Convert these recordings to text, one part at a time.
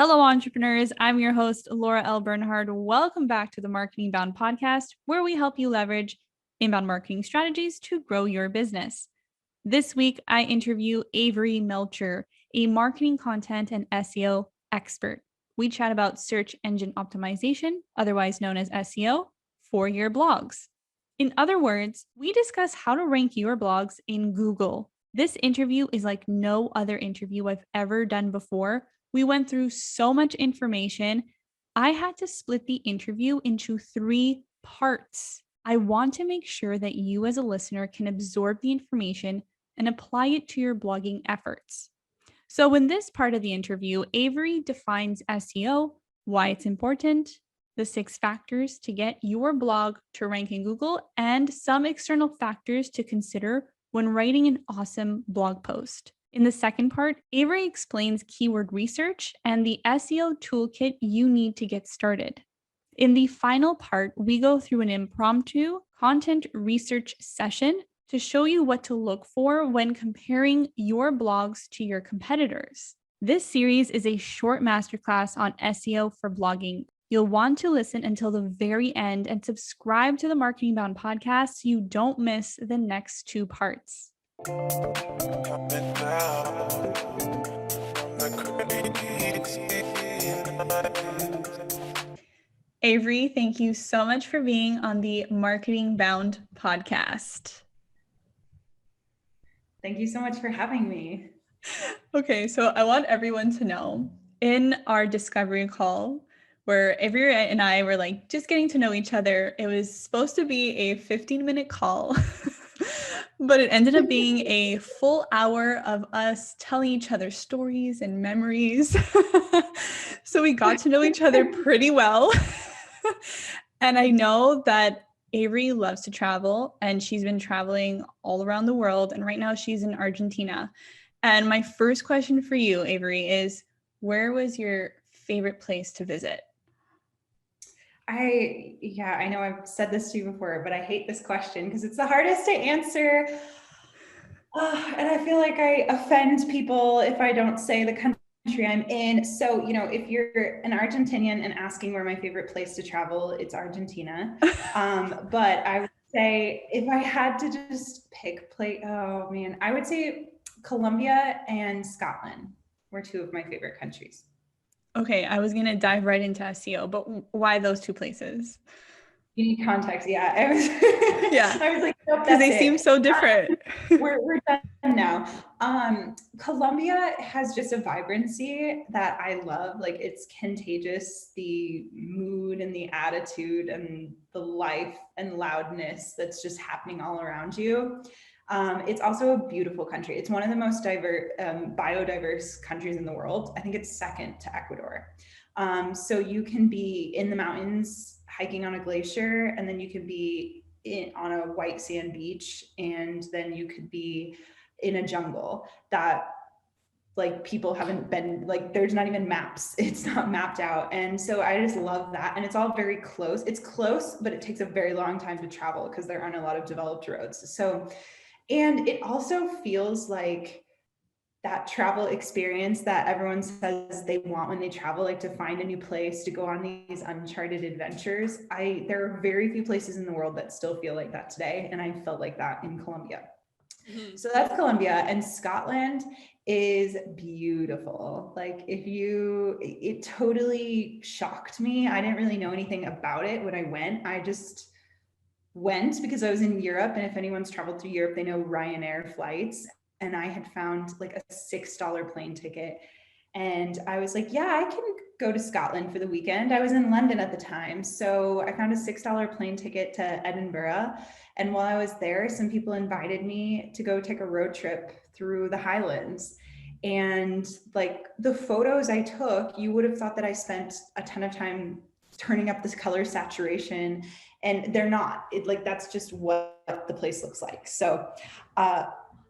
Hello, entrepreneurs. I'm your host, Laura L. Bernhard. Welcome back to the Marketing Bound podcast, where we help you leverage inbound marketing strategies to grow your business. This week, I interview Averi Melcher, a marketing content and SEO expert. We chat about search engine optimization, otherwise known as SEO, for your blogs. In other words, we discuss how to rank your blogs in Google. This interview is like no other interview I've ever done before. We went through so much information. I had to split the interview into 3 parts. I want to make sure that you as a listener can absorb the information and apply it to your blogging efforts. So in this part of the interview, Averi defines SEO, why it's important, the 6 factors to get your blog to rank in Google, and some external factors to consider when writing an awesome blog post. In the second part, Averi explains keyword research and the SEO toolkit you need to get started. In the final part, we go through an impromptu content research session to show you what to look for when comparing your blogs to your competitors. This series is a short masterclass on SEO for blogging. You'll want to listen until the very end and subscribe to the Marketing Bound podcast so you don't miss the next 2 parts. Averi, thank you so much for being on the Marketing Bound podcast. Thank you so much for having me. Okay, so I want everyone to know, in our discovery call, where Averi and I were like just getting to know each other, it was supposed to be a 15-minute call, but it ended up being a full hour of us telling each other stories and memories. So we got to know each other pretty well. And I know that Averi loves to travel, and she's been traveling all around the world. And right now she's in Argentina. And my first question for you, Averi, is where was your favorite place to visit? I know I've said this to you before, but I hate this question because it's the hardest to answer. And I feel like I offend people if I don't say the country I'm in. So, if you're an Argentinian and asking where my favorite place to travel, it's Argentina. But I would say if I had to just pick I would say Colombia and Scotland were 2 of my favorite countries. Okay, I was going to dive right into SEO, but why those 2 places? You need context. Yeah. I was like, nope, because they seem so different. We're done now. Colombia has just a vibrancy that I love. Like, it's contagious, the mood and the attitude and the life and loudness that's just happening all around you. It's also a beautiful country. It's one of the most biodiverse countries in the world. I think it's second to Ecuador. So you can be in the mountains hiking on a glacier, and then you could be on a white sand beach, and then you could be in a jungle that like people haven't been, like there's not even maps. It's not mapped out. And so I just love that. And it's all very close. It's close, but it takes a very long time to travel because there aren't a lot of developed roads. So, and it also feels like that travel experience that everyone says they want when they travel, like to find a new place, to go on these uncharted adventures. There are very few places in the world that still feel like that today. And I felt like that in Colombia. Mm-hmm. So that's Colombia. And Scotland is beautiful. Like it totally shocked me. I didn't really know anything about it when I went. I just went because I was in Europe. And if anyone's traveled through Europe, they know Ryanair flights. And I had found like a $6 plane ticket. And I was like, yeah, I can go to Scotland for the weekend. I was in London at the time. So I found a $6 plane ticket to Edinburgh. And while I was there, some people invited me to go take a road trip through the Highlands. And like the photos I took, you would have thought that I spent a ton of time turning up this color saturation, and they're not. That's just what the place looks like. So,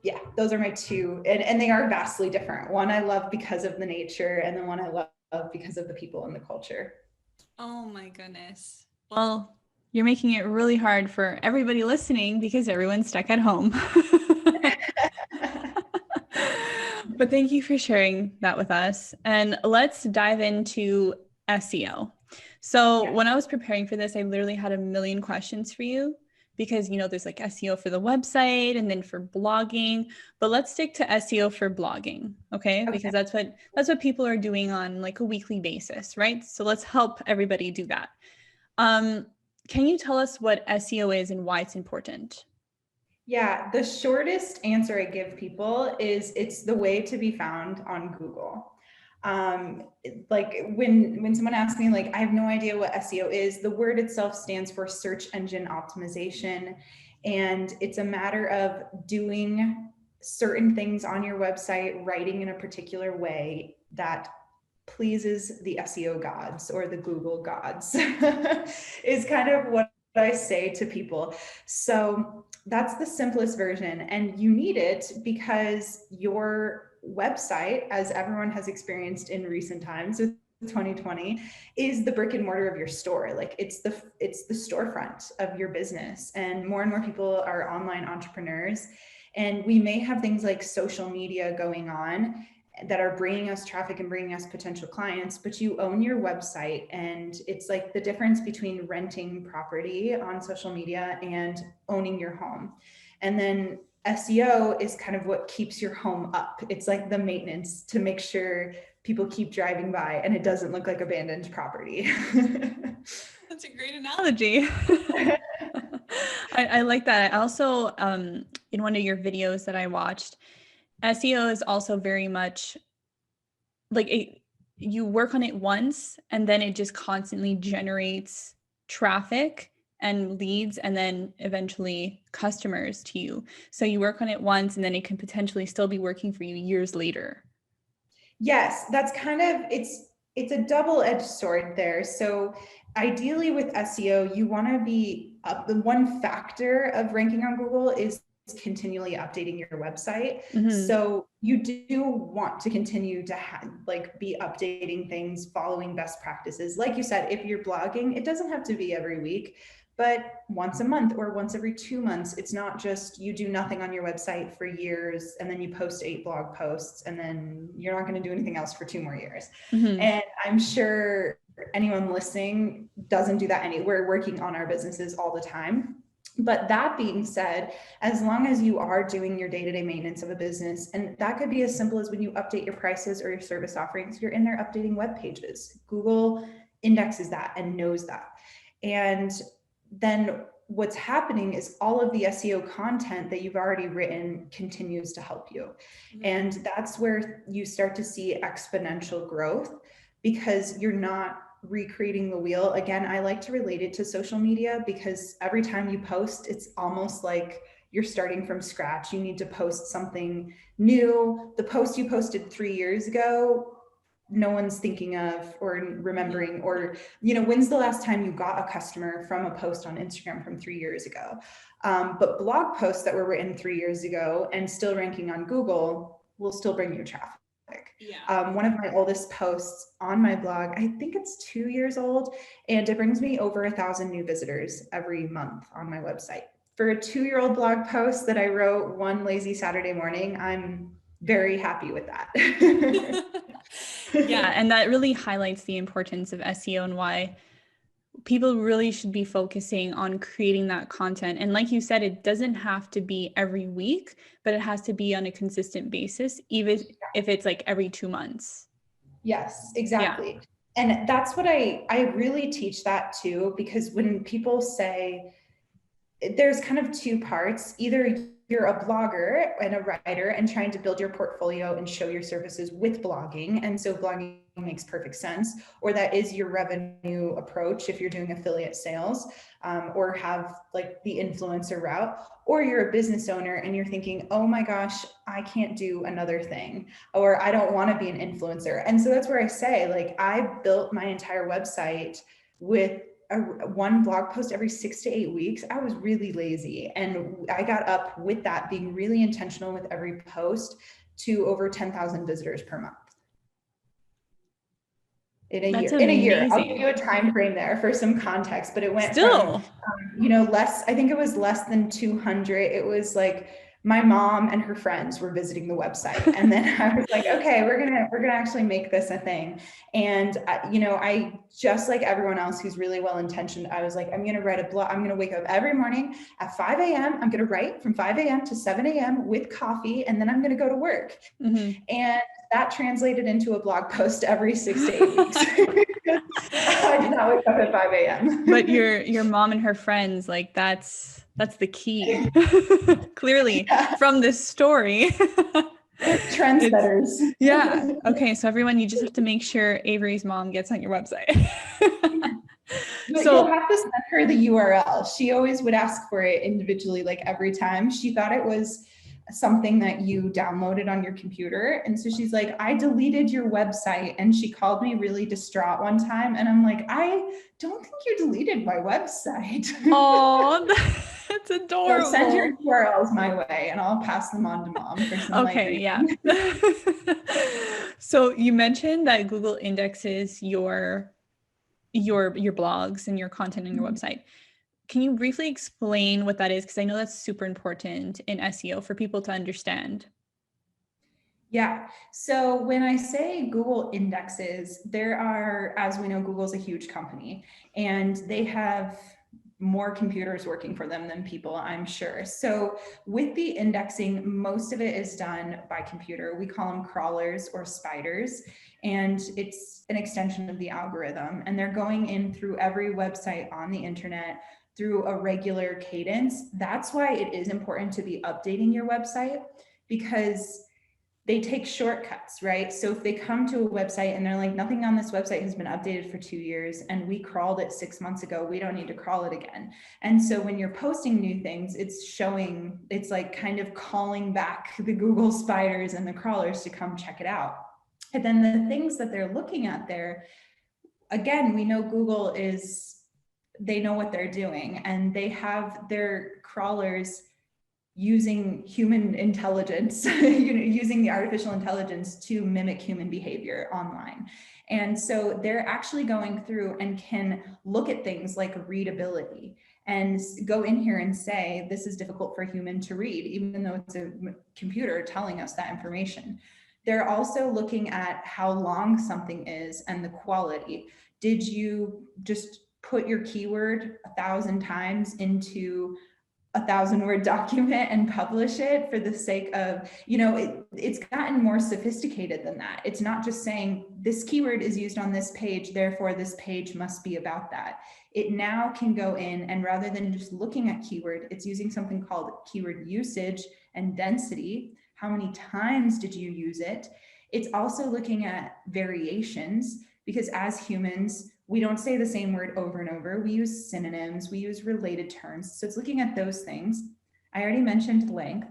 yeah, those are my 2, and they are vastly different. One I love because of the nature, and then one I love because of the people and the culture. Oh my goodness. Well, you're making it really hard for everybody listening because everyone's stuck at home. But thank you for sharing that with us. And let's dive into SEO. So when I was preparing for this, I literally had a million questions for you because, there's like SEO for the website and then for blogging, but let's stick to SEO for blogging. Okay. Because that's what people are doing on like a weekly basis, right? So let's help everybody do that. Can you tell us what SEO is and why it's important? Yeah, the shortest answer I give people is it's the way to be found on Google. Like when someone asks me, like, I have no idea what SEO is, the word itself stands for search engine optimization. And it's a matter of doing certain things on your website, writing in a particular way that pleases the SEO gods or the Google gods is kind of what I say to people. So that's the simplest version. And you need it because your website, as everyone has experienced in recent times with 2020, is the brick and mortar of your store. Like it's the storefront of your business. And more people are online entrepreneurs. And we may have things like social media going on that are bringing us traffic and bringing us potential clients, but you own your website. And it's like the difference between renting property on social media and owning your home. And then SEO is kind of what keeps your home up. It's like the maintenance to make sure people keep driving by and it doesn't look like abandoned property. That's a great analogy. I like that. I also, in one of your videos that I watched, SEO is also very much like you work on it once and then it just constantly generates traffic and leads and then eventually customers to you. So you work on it once and then it can potentially still be working for you years later. Yes, that's kind of, it's a double-edged sword there. So ideally with SEO, you want to be up. The one factor of ranking on Google is continually updating your website. So you do want to continue to be updating things, following best practices. Like you said, if you're blogging, it doesn't have to be every week, but once a month or once every 2 months. It's not just you do nothing on your website for years and then you post 8 blog posts and then you're not going to do anything else for 2 more years. And I'm sure anyone listening doesn't do that We're working on our businesses all the time. But that being said, as long as you are doing your day-to-day maintenance of a business, and that could be as simple as when you update your prices or your service offerings, you're in there updating web pages. Google indexes that and knows that. And then what's happening is all of the SEO content that you've already written continues to help you. And that's where you start to see exponential growth because you're not recreating the wheel. Again, I like to relate it to social media because every time you post, it's almost like you're starting from scratch. You need to post something new. The post you posted 3 years ago, no one's thinking of or remembering, or, when's the last time you got a customer from a post on Instagram from 3 years ago? But blog posts that were written 3 years ago and still ranking on Google will still bring you traffic. One of my oldest posts on my blog, I think it's 2 years old, and it brings me over 1,000 new visitors every month on my website. For a 2-year-old blog post that I wrote one lazy Saturday morning, I'm very happy with that. Yeah, and that really highlights the importance of SEO and why people really should be focusing on creating that content. And like you said, it doesn't have to be every week, but it has to be on a consistent basis, even if it's like every 2 months. Yes, exactly. Yeah. And that's what I really teach that too, because when people say, there's kind of 2 parts, either you're a blogger and a writer and trying to build your portfolio and show your services with blogging. And so blogging makes perfect sense, or that is your revenue approach if you're doing affiliate sales, or have like the influencer route, or you're a business owner and you're thinking, oh my gosh, I can't do another thing, or I don't want to be an influencer. And so that's where I say, like, I built my entire website with one blog post every 6 to 8 weeks. I was really lazy. And I got up with that, being really intentional with every post, to over 10,000 visitors per month. In a year. I'll give you a time frame there for some context, but it went from, less, I think it was less than 200. It was like my mom and her friends were visiting the website. And then I was like, okay, we're gonna actually make this a thing. And I just like everyone else who's really well intentioned, I was like, I'm gonna write a blog. I'm gonna wake up every morning at 5 a.m. I'm gonna write from 5 a.m. to 7 a.m. with coffee, and then I'm gonna go to work. Mm-hmm. And that translated into a blog post every 6 to 8 weeks. I did not wake up at 5 a.m. But your mom and her friends, like that's the key. Clearly Yeah. from this story. Trendsetters. Yeah. Okay. So everyone, you just have to make sure Averi's mom gets on your website. But So you'll have to send her the URL. She always would ask for it individually, like every time. She thought it was something that you downloaded on your computer. And so she's like, I deleted your website. And she called me really distraught one time. And I'm like, I don't think you deleted my website. oh, that's So adorable. send your URLs my way and I'll pass them on to mom for some light Okay, yeah. reading. So you mentioned that Google indexes your blogs and your content on your website. Can you briefly explain what that is? Because I know that's super important in SEO for people to understand. Yeah. So when I say Google indexes, there are, as we know, Google's a huge company and they have more computers working for them than people, I'm sure. So with the indexing, most of it is done by computer. We call them crawlers or spiders, and it's an extension of the algorithm. And they're going in through every website on the internet through a regular cadence. That's why it is important to be updating your website, because they take shortcuts, right? So if they come to a website and they're like, nothing on this website has been updated for 2 years and we crawled it 6 months ago, we don't need to crawl it again. And so when you're posting new things, it's like kind of calling back the Google spiders and the crawlers to come check it out. And then the things that they're looking at there, again, we know they know what they're doing, and they have their crawlers using human intelligence, using the artificial intelligence to mimic human behavior online. And so they're actually going through and can look at things like readability and go in here and say, this is difficult for a human to read, even though it's a computer telling us that information. They're also looking at how long something is and the quality. Did you just put your keyword 1,000 times into a 1,000-word document and publish it for the sake of, it's gotten more sophisticated than that. It's not just saying this keyword is used on this page, therefore this page must be about that. It now can go in, and rather than just looking at keyword, it's using something called keyword usage and density. How many times did you use it? It's also looking at variations, because as humans, we don't say the same word over and over. We use synonyms, we use related terms. So it's looking at those things. I already mentioned length.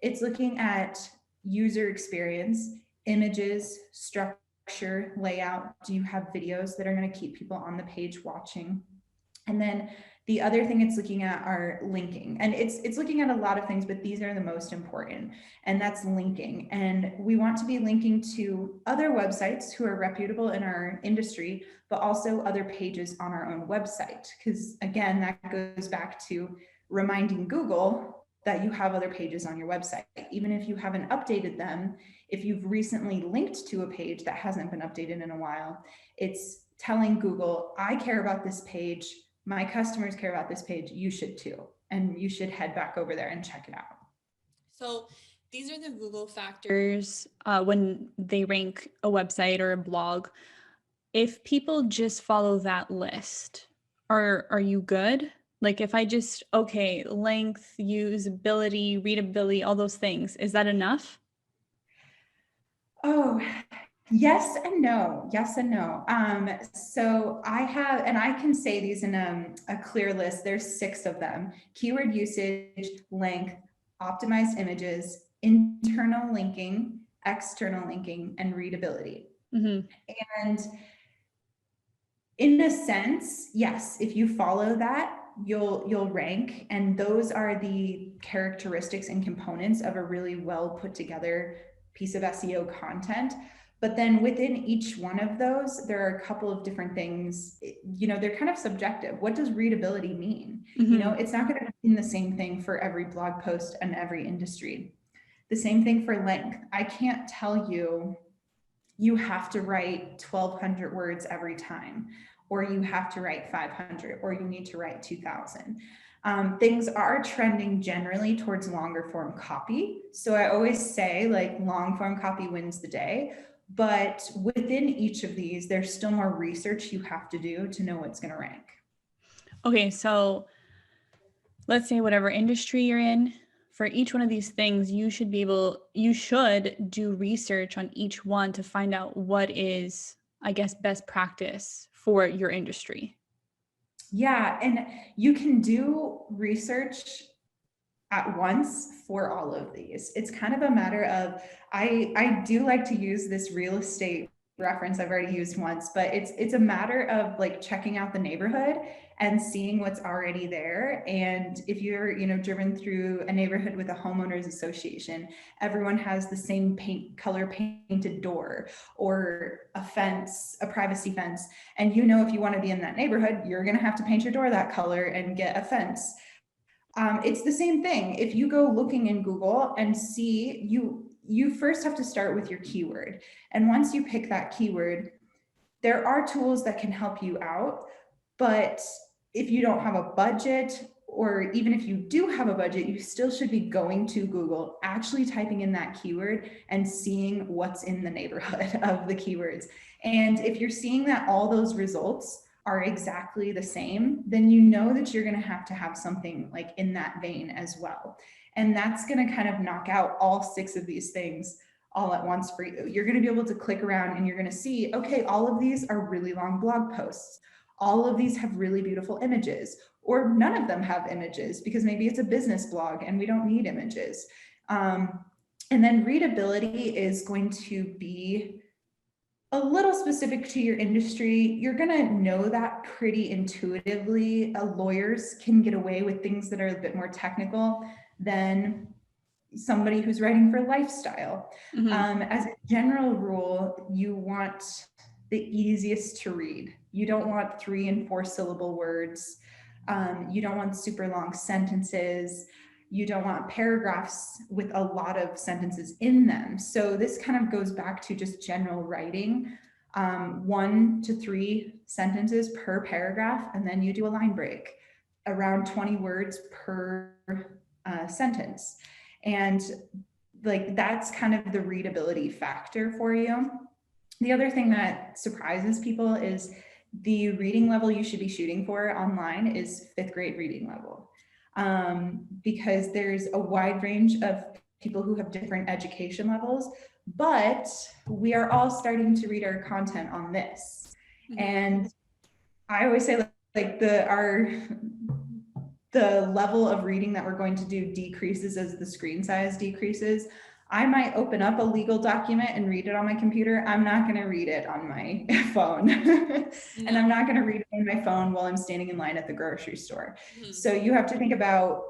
It's looking at user experience, images, structure, layout. Do you have videos that are going to keep people on the page watching? And then the other thing it's looking at are linking, and it's looking at a lot of things, but these are the most important, and that's linking. And we want to be linking to other websites who are reputable in our industry, but also other pages on our own website. Because again, that goes back to reminding Google that you have other pages on your website. Even if you haven't updated them, if you've recently linked to a page that hasn't been updated in a while, it's telling Google, I care about this page, my customers care about this page, you should too. And you should head back over there and check it out. So these are the Google factors when they rank a website or a blog. If people just follow that list, are you good? Like if I just, okay, length, usability, readability, all those things, is that enough? Oh, yes and no. Yes and no. So I have, and I can say these in a clear list. There's 6 of them: keyword usage, length, optimized images, internal linking, external linking, and readability. Mm-hmm. And in a sense, yes, if you follow that, you'll rank, and those are the characteristics and components of a really well put together piece of SEO content. But then within each one of those, there are a couple of different things, they're kind of subjective. What does readability mean? It's not going to mean the same thing for every blog post and every industry. The same thing for length. I can't tell you, you have to write 1,200 words every time, or you have to write 500, or you need to write 2,000. Things are trending generally towards longer form copy. So I always say like long form copy wins the day, but within each of these, there's still more research you have to do to know what's going to rank. Okay, so let's say whatever industry you're in, for each one of these things, you should do research on each one to find out what is, I guess, best practice for your industry. Yeah, and you can do research at once for all of these. It's kind of a matter of, I do like to use this real estate reference I've already used once, but it's a matter of like checking out the neighborhood and seeing what's already there. And if you're, driven through a neighborhood with a homeowners association, everyone has the same color painted door or a fence, a privacy fence. And if you want to be in that neighborhood, you're going to have to paint your door that color and get a fence. It's the same thing. If you go looking in Google and see, you first have to start with your keyword. And once you pick that keyword, there are tools that can help you out. But if you don't have a budget, or even if you do have a budget, you still should be going to Google, actually typing in that keyword and seeing what's in the neighborhood of the keywords. And if you're seeing that all those results are exactly the same, then you know that you're going to have something like in that vein as well. And that's going to kind of knock out all 6 of these things all at once for you. You're going to be able to click around and you're going to see, okay, all of these are really long blog posts. All of these have really beautiful images, or none of them have images because maybe it's a business blog and we don't need images. And then readability is going to be a little specific to your industry. You're going to know that pretty intuitively. Lawyers can get away with things that are a bit more technical than somebody who's writing for lifestyle. As a general rule, you want the easiest to read. You don't want 3 and 4 syllable words. You don't want super long sentences. You don't want paragraphs with a lot of sentences in them. So this kind of goes back to just general writing, 1 to 3 sentences per paragraph, and then you do a line break, around 20 words per sentence. And like that's kind of the readability factor for you. The other thing that surprises people is the reading level you should be shooting for online is 5th grade reading level. Because there's a wide range of people who have different education levels, but we are all starting to read our content on this. And I always say like the level of reading that we're going to do decreases as the screen size decreases. I might open up a legal document and read it on my computer. I'm not going to read it on my phone. And I'm not going to read it on my phone while I'm standing in line at the grocery store. So you have to think about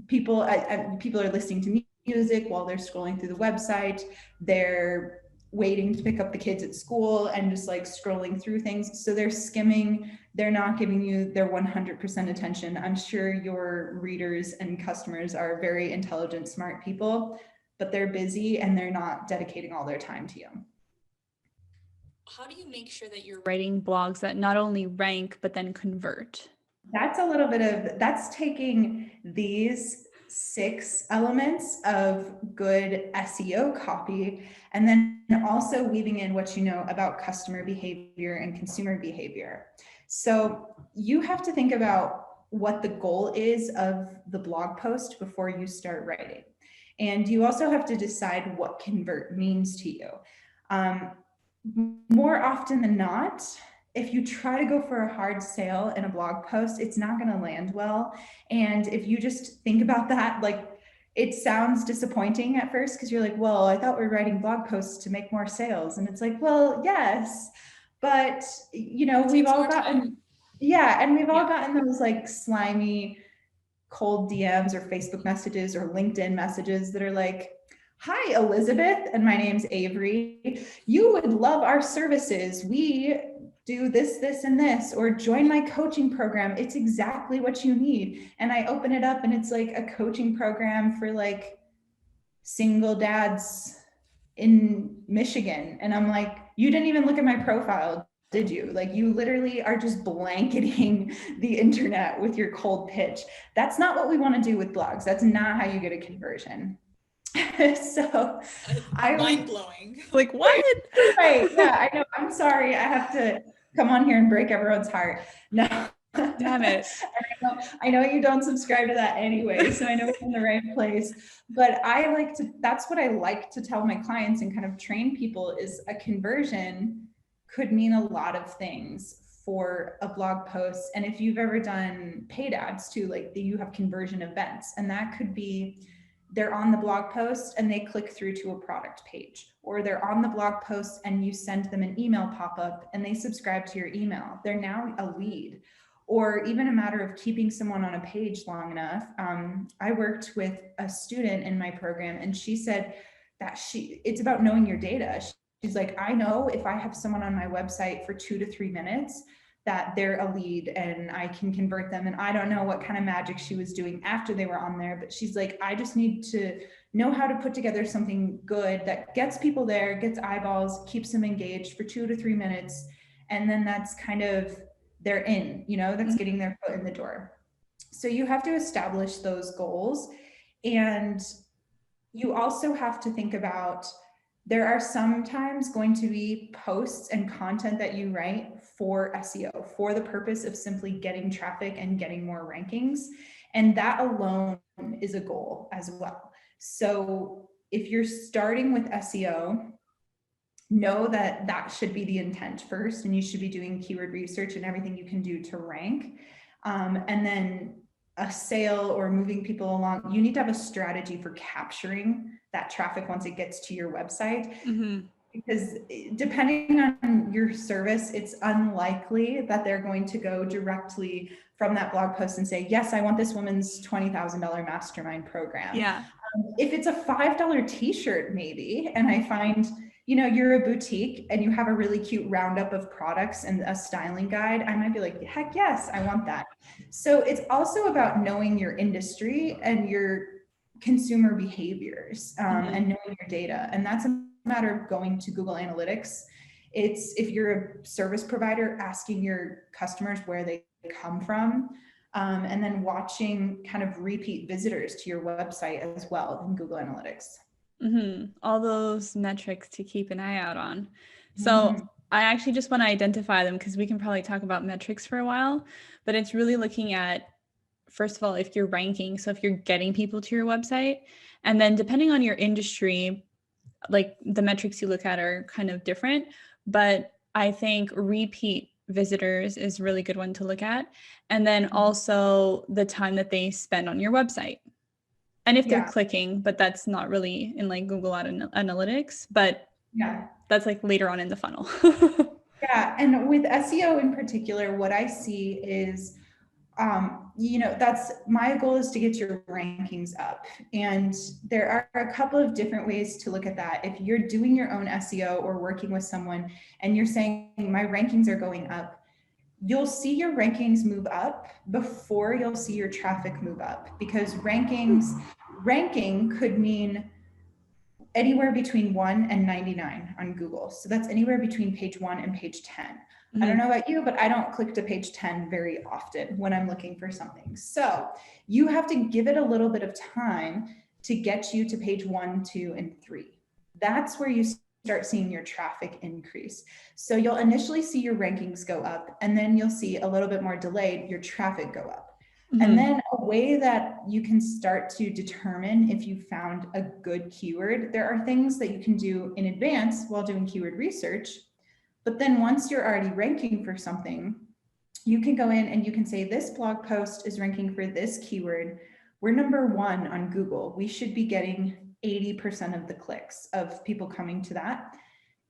people are listening to music while they're scrolling through the website. They're waiting to pick up the kids at school and just like scrolling through things. So they're skimming, they're not giving you their 100% attention. I'm sure your readers and customers are very intelligent, smart people, but they're busy and they're not dedicating all their time to you. How do you make sure that you're writing blogs that not only rank, but then convert? That's taking these 6 elements of good SEO copy and then also weaving in what you know about customer behavior and consumer behavior. So you have to think about what the goal is of the blog post before you start writing. And you also have to decide what convert means to you. More often than not, if you try to go for a hard sale in a blog post, it's not going to land well. And if you just think about that, like it sounds disappointing at first because you're like, well, I thought we were writing blog posts to make more sales. And it's like, well, yes, but we've all gotten, gotten those like slimy cold DMs or Facebook messages or LinkedIn messages that are like, Hi, Elizabeth, and my name's Avery. You would love our services. We do this, this, and this, or join my coaching program. It's exactly what you need. And I open it up and it's like a coaching program for like single dads in Michigan. And I'm like, you didn't even look at my profile, did you? Like, you literally are just blanketing the internet with your cold pitch. That's not what we want to do with blogs. That's not how you get a conversion. So mind blowing. Like, what? Right. Yeah, I know. I'm sorry. I have to come on here and break everyone's heart. No. Damn it. I know you don't subscribe to that anyway, so I know it's in the right place. But that's what I like to tell my clients and kind of train people is a conversion could mean a lot of things for a blog post. And if you've ever done paid ads too, like you have conversion events, and that could be they're on the blog post and they click through to a product page, or they're on the blog post and you send them an email pop-up and they subscribe to your email. They're now a lead. Or even a matter of keeping someone on a page long enough. I worked with a student in my program and she said that it's about knowing your data. She's like, I know if I have someone on my website for 2 to 3 minutes, that they're a lead and I can convert them. And I don't know what kind of magic she was doing after they were on there, but she's like, I just need to know how to put together something good that gets people there, gets eyeballs, keeps them engaged for 2 to 3 minutes. And then that's kind of, they're in, that's getting their foot in the door. So you have to establish those goals. And you also have to think about, there are sometimes going to be posts and content that you write for SEO, for the purpose of simply getting traffic and getting more rankings. And that alone is a goal as well. So if you're starting with SEO, know that that should be the intent first, and you should be doing keyword research and everything you can do to rank. And then a sale or moving people along, you need to have a strategy for capturing that traffic once it gets to your website. Mm-hmm. Because depending on your service, it's unlikely that they're going to go directly from that blog post and say, yes, I want this woman's $20,000 mastermind program. Yeah. If it's a $5 t-shirt, maybe, and I find, you're a boutique and you have a really cute roundup of products and a styling guide, I might be like, heck yes, I want that. So it's also about knowing your industry and your consumer behaviors and knowing your data. And that's a matter of going to Google Analytics. It's, if you're a service provider, asking your customers where they come from, and then watching kind of repeat visitors to your website as well in Google Analytics. Mm-hmm. All those metrics to keep an eye out on. So I actually just want to identify them because we can probably talk about metrics for a while, but it's really looking at, first of all, if you're ranking, so if you're getting people to your website, and then depending on your industry, like the metrics you look at are kind of different, but I think repeat visitors is a really good one to look at. And then also the time that they spend on your website. And if they're clicking, but that's not really in like Google Analytics, but that's like later on in the funnel. Yeah. And with SEO in particular, what I see is, that's my goal is to get your rankings up. And there are a couple of different ways to look at that. If you're doing your own SEO or working with someone and you're saying my rankings are going up, you'll see your rankings move up before you'll see your traffic move up, because ranking could mean anywhere between 1 and 99 on Google. So that's anywhere between page 1 and page 10. I don't know about you, but I don't click to page 10 very often when I'm looking for something. So you have to give it a little bit of time to get you to page 1, 2, and 3. That's where you start seeing your traffic increase. So you'll initially see your rankings go up, and then you'll see a little bit more delayed, your traffic go up. And then a way that you can start to determine if you found a good keyword, there are things that you can do in advance while doing keyword research. But then once you're already ranking for something, you can go in and you can say, this blog post is ranking for this keyword. We're number 1 on Google. We should be getting 80% of the clicks of people coming to that.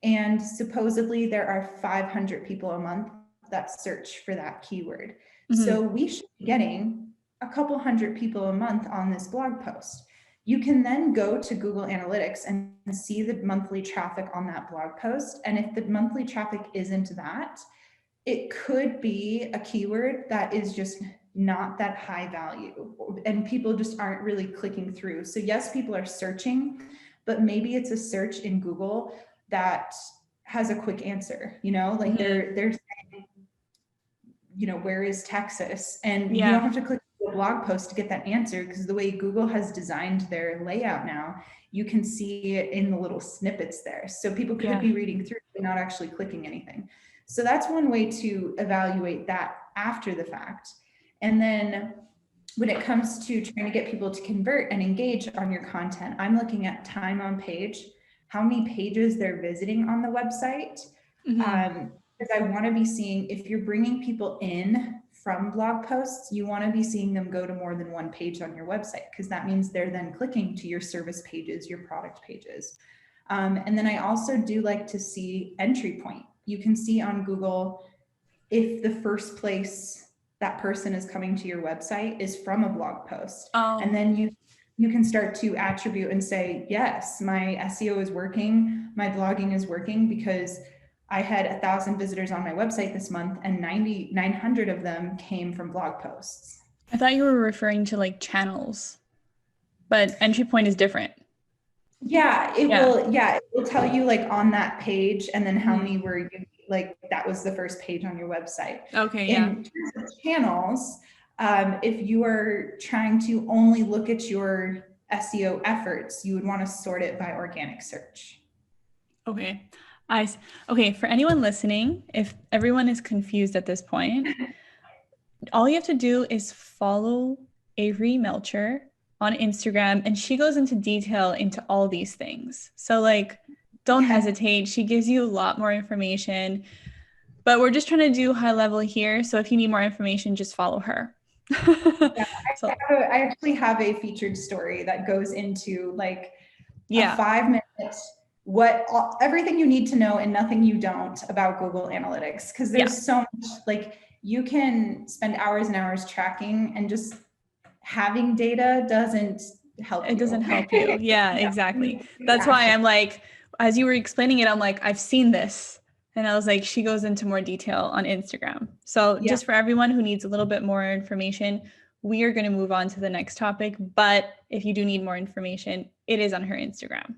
And supposedly there are 500 people a month that search for that keyword. So we should be getting a couple hundred people a month on this blog post. You can then go to Google Analytics and see the monthly traffic on that blog post. And if the monthly traffic isn't that, it could be a keyword that is just not that high value and people just aren't really clicking through. So yes, people are searching, but maybe it's a search in Google that has a quick answer, like they're saying, where is Texas? And you don't have to click a blog post to get that answer, because the way Google has designed their layout now, you can see it in the little snippets there. So people could be reading through and not actually clicking anything. So that's one way to evaluate that after the fact. And then when it comes to trying to get people to convert and engage on your content, I'm looking at time on page, how many pages they're visiting on the website. Because I want to be seeing, if you're bringing people in from blog posts, you want to be seeing them go to more than one page on your website, because that means they're then clicking to your service pages, your product pages. And then I also do like to see entry point. You can see on Google if the first place that person is coming to your website is from a blog post. And then you can start to attribute and say, yes, my SEO is working, my blogging is working, because I had 1,000 visitors on my website this month and 900 of them came from blog posts. I thought you were referring to like channels, but entry point is different. Yeah, it will tell you like on that page, and then how many were like that was the first page on your website. Okay, In terms of channels, if you are trying to only look at your SEO efforts, you would want to sort it by organic search. Okay. For anyone listening, if everyone is confused at this point, all you have to do is follow Averi Melcher on Instagram, and she goes into detail into all these things. So like, don't hesitate. She gives you a lot more information, but we're just trying to do high level here. So if you need more information, just follow her. I actually have a featured story that goes into like a 5 minute, everything you need to know and nothing you don't about Google Analytics. Because there's so much, like you can spend hours and hours tracking, and just having data doesn't help you. It doesn't help you. Yeah, exactly. That's why I'm like, as you were explaining it, I'm like, I've seen this. And I was like, she goes into more detail on Instagram. So just for everyone who needs a little bit more information, we are going to move on to the next topic. But if you do need more information, it is on her Instagram.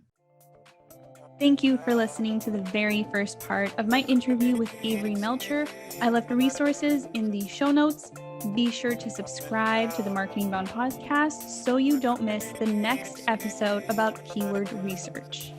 Thank you for listening to the very first part of my interview with Averi Melcher. I left resources in the show notes. Be sure to subscribe to the Marketing Bound podcast so you don't miss the next episode about keyword research.